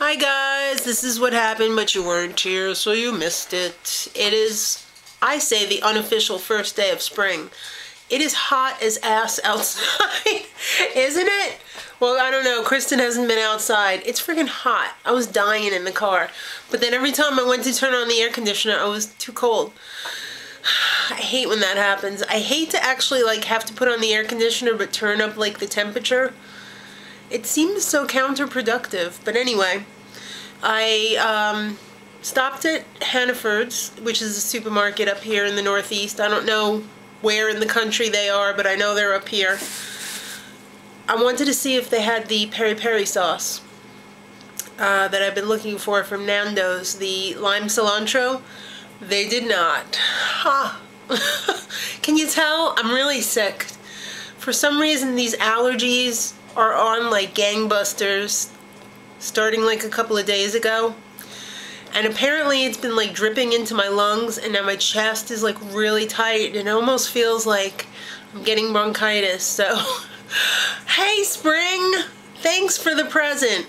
Hi guys, this is what happened, but you weren't here, so you missed it. It is, I say, the unofficial first day of spring. It is hot as ass outside, isn't it? Well, I don't know, Kristen hasn't been outside. It's freaking hot. I was dying in the car. But then every time I went to turn on the air conditioner, I was too cold. I hate when that happens. I hate to actually have to put on the air conditioner but turn up the temperature. It seems so counterproductive, but anyway, I stopped at Hannaford's, which is a supermarket up here in the Northeast. I don't know where in the country they are, but I know they're up here. I wanted to see if they had the peri-peri sauce that I've been looking for from Nando's, the lime cilantro. They did not. Ha! Can you tell? I'm really sick. For some reason, these allergies are on like gangbusters starting a couple of days ago, and apparently it's been dripping into my lungs, and now my chest is really tight and it almost feels like I'm getting bronchitis. So hey spring, thanks for the present.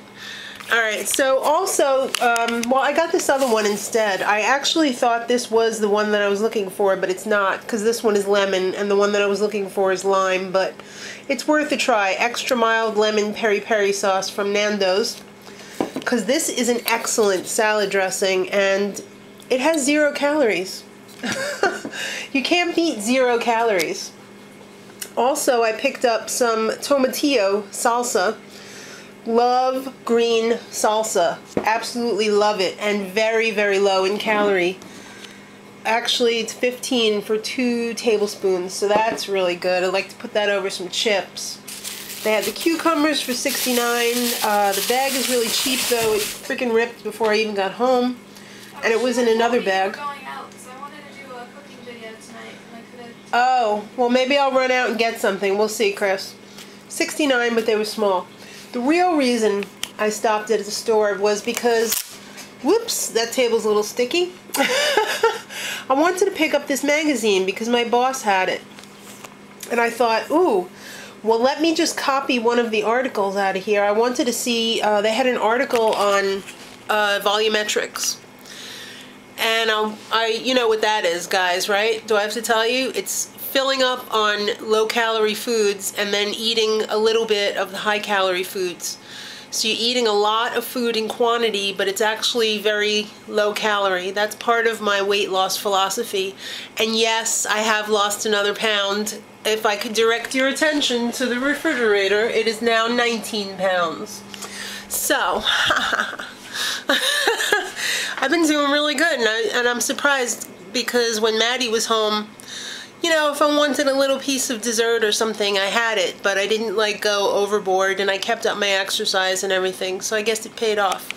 Alright, so also well, I got this other one instead. I actually thought this was the one that I was looking for, but it's not, because this one is lemon and the one that I was looking for is lime, but it's worth a try. Extra mild lemon peri-peri sauce from Nando's, because this is an excellent salad dressing and it has 0 calories. You can't beat 0 calories. Also, I picked up some tomatillo salsa. Love green salsa. Absolutely love it, and very, very low in calorie. Actually, it's 15 for 2 tablespoons, so that's really good. I like to put that over some chips. They had the cucumbers for $69. The bag is really cheap, though. It freaking ripped before I even got home, and it was in another bag. Oh, well, maybe I'll run out and get something. We'll see, Chris. $69, but they were small. The real reason I stopped at the store was because, whoops, that table's a little sticky. I wanted to pick up this magazine because my boss had it. And I thought, ooh, well, let me just copy one of the articles out of here. I wanted to see, they had an article on volumetrics. And you know what that is, guys, right? Do I have to tell you? It's filling up on low-calorie foods and then eating a little bit of the high-calorie foods. So you're eating a lot of food in quantity, but it's actually very low-calorie. That's part of my weight loss philosophy. And yes, I have lost another pound. If I could direct your attention to the refrigerator, it is now 19 pounds. So, I've been doing really good, and I'm surprised because when Maddie was home, you know, if I wanted a little piece of dessert or something, I had it, but I didn't go overboard, and I kept up my exercise and everything, so I guess it paid off.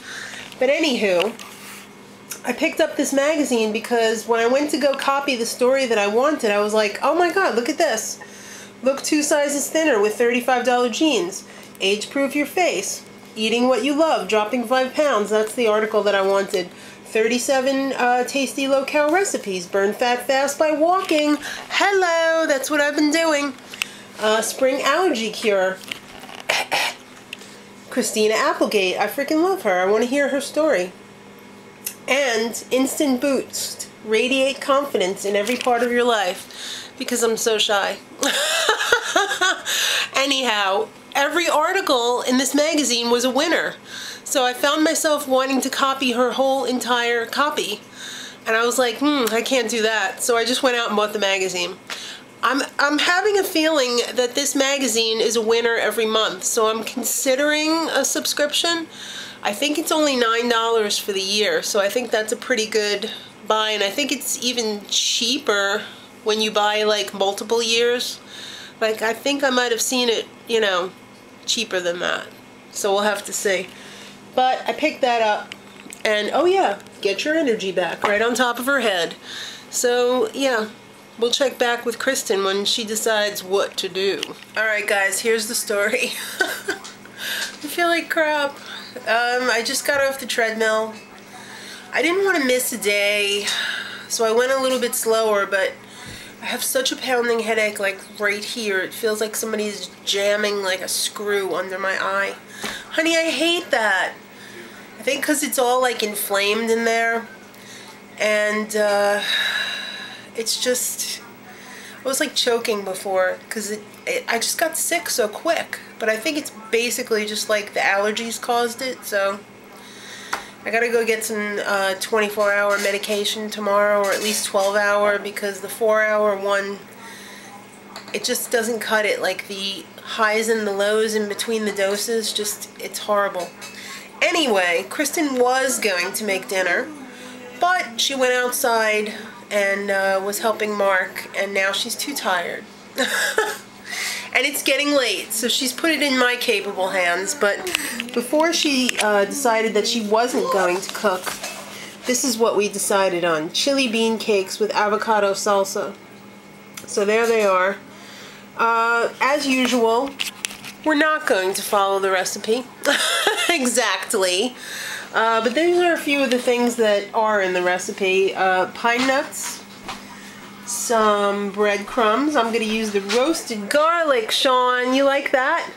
But anywho, I picked up this magazine because when I went to go copy the story that I wanted, I was like, oh my god, look at this. Look 2 sizes thinner with $35 jeans. Age-proof your face. Eating what you love, dropping 5 pounds. That's the article that I wanted. 37 tasty low-cal recipes. Burn fat fast by walking. Hello, that's what I've been doing. Spring allergy cure. Christina Applegate. I freaking love her. I want to hear her story. And instant boost. Radiate confidence in every part of your life. Because I'm so shy. Anyhow, every article in this magazine was a winner. So I found myself wanting to copy her whole entire copy. And I was like, I can't do that. So I just went out and bought the magazine. I'm having a feeling that this magazine is a winner every month. So I'm considering a subscription. I think it's only $9 for the year. So I think that's a pretty good buy. And I think it's even cheaper when you buy multiple years. I think I might have seen it, you know, cheaper than that. So we'll have to see. But I picked that up, and oh yeah, get your energy back, right on top of her head. So yeah, we'll check back with Kristen when she decides what to do. Alright guys, here's the story. I feel like crap. I just got off the treadmill. I didn't want to miss a day, so I went a little bit slower, but I have such a pounding headache right here. It feels like somebody's jamming a screw under my eye. Honey, I hate that. think because it's all like inflamed in there, and it's just, I was like choking before because I just got sick so quick. But I think it's basically just like the allergies caused it, so I gotta go get some 24-hour medication tomorrow, or at least 12-hour, because the 4-hour one, it just doesn't cut it. Like the highs and the lows in between the doses, just, it's horrible. Anyway, Kristen was going to make dinner, but she went outside and was helping Mark, and now she's too tired. And it's getting late, so she's put it in my capable hands. But before she decided that she wasn't going to cook, this is what we decided on. Chili bean cakes with avocado salsa. So there they are. As usual, we're not going to follow the recipe exactly. But these are a few of the things that are in the recipe. Pine nuts. Some breadcrumbs. I'm going to use the roasted garlic, Sean. You like that?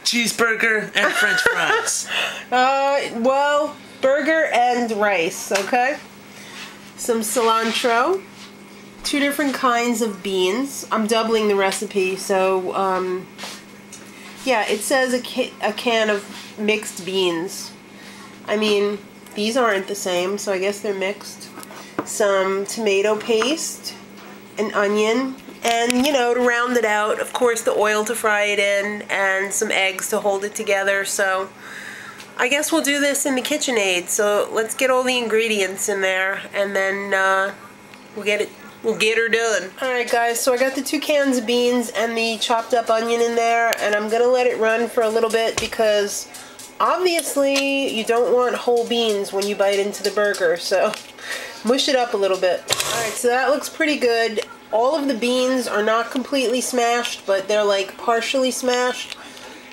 Cheeseburger and French fries. Well, burger and rice, okay? Some cilantro. 2 different kinds of beans. I'm doubling the recipe, so, yeah, it says a can of mixed beans. I mean, these aren't the same, so I guess they're mixed. Some tomato paste. An onion, and, you know, to round it out, of course, the oil to fry it in, and some eggs to hold it together. So I guess we'll do this in the KitchenAid. So let's get all the ingredients in there, and then we'll get her done. Alright guys, so I got the 2 cans of beans and the chopped up onion in there, and I'm gonna let it run for a little bit because obviously you don't want whole beans when you bite into the burger, so mush it up a little bit. Alright, so that looks pretty good. All of the beans are not completely smashed, but they're like partially smashed.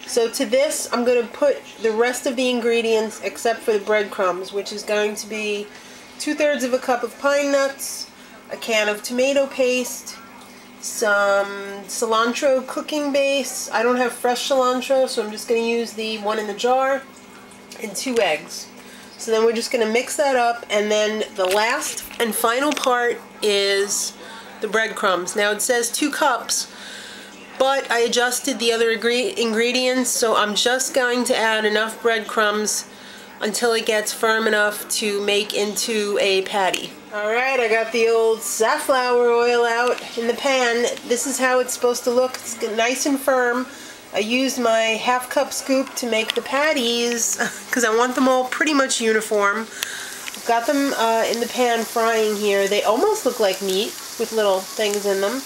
So to this, I'm going to put the rest of the ingredients except for the breadcrumbs, which is going to be 2/3 of a cup of pine nuts, a can of tomato paste, some cilantro cooking base. I don't have fresh cilantro, so I'm just going to use the one in the jar, and 2 eggs. So then we're just going to mix that up, and then the last and final part is the breadcrumbs. Now it says 2 cups, but I adjusted the other ingredients, so I'm just going to add enough breadcrumbs until it gets firm enough to make into a patty. Alright, I got the old safflower oil out in the pan. This is how it's supposed to look. It's nice and firm. I used my 1/2 cup scoop to make the patties because I want them all pretty much uniform. I've got them in the pan frying here. They almost look like meat with little things in them.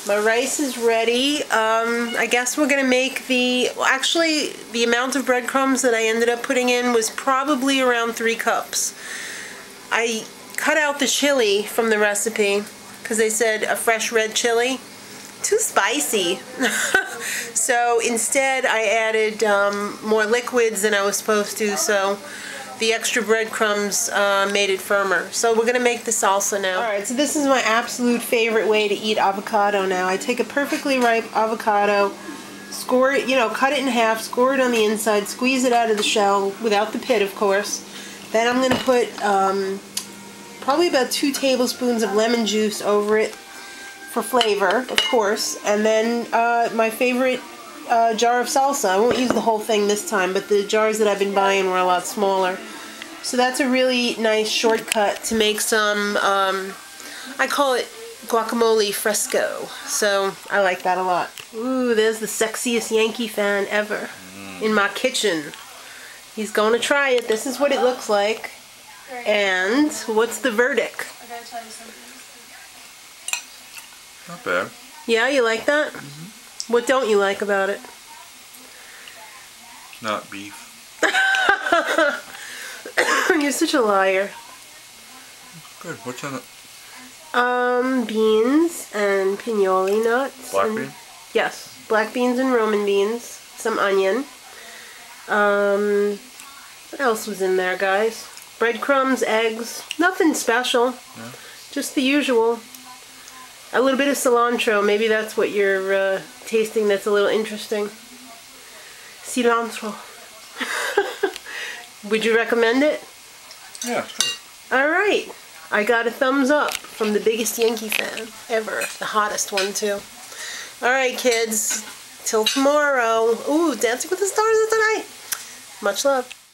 My rice is ready. I guess we're going to make well, actually, the amount of breadcrumbs that I ended up putting in was probably around 3 cups. I cut out the chili from the recipe because they said a fresh red chili. Too spicy. So instead I added more liquids than I was supposed to, so the extra breadcrumbs made it firmer. So we're going to make the salsa now. Alright, so this is my absolute favorite way to eat avocado now. I take a perfectly ripe avocado, score it, you know, cut it in half, score it on the inside, squeeze it out of the shell, without the pit of course. Then I'm going to put probably about 2 tablespoons of lemon juice over it for flavor, of course, and then my favorite jar of salsa. I won't use the whole thing this time, but the jars that I've been buying were a lot smaller. So that's a really nice shortcut to make some, I call it guacamole fresco, so I like that a lot. Ooh, there's the sexiest Yankee fan ever in my kitchen. He's going to try it. This is what it looks like. And what's the verdict? I gotta tell you something. Not bad. Yeah, you like that? Mm-hmm. What don't you like about it? Not beef. You're such a liar. Good. What's in it? Beans and pinoli nuts. Black bean? Yes, black beans and Roman beans. Some onion. What else was in there, guys? Breadcrumbs, eggs. Nothing special. Yeah. Just the usual. A little bit of cilantro. Maybe that's what you're tasting that's a little interesting. Cilantro. Would you recommend it? Yeah, sure. All right. I got a thumbs up from the biggest Yankee fan ever. The hottest one, too. All right, kids. Till tomorrow. Ooh, Dancing with the Stars is tonight. Much love.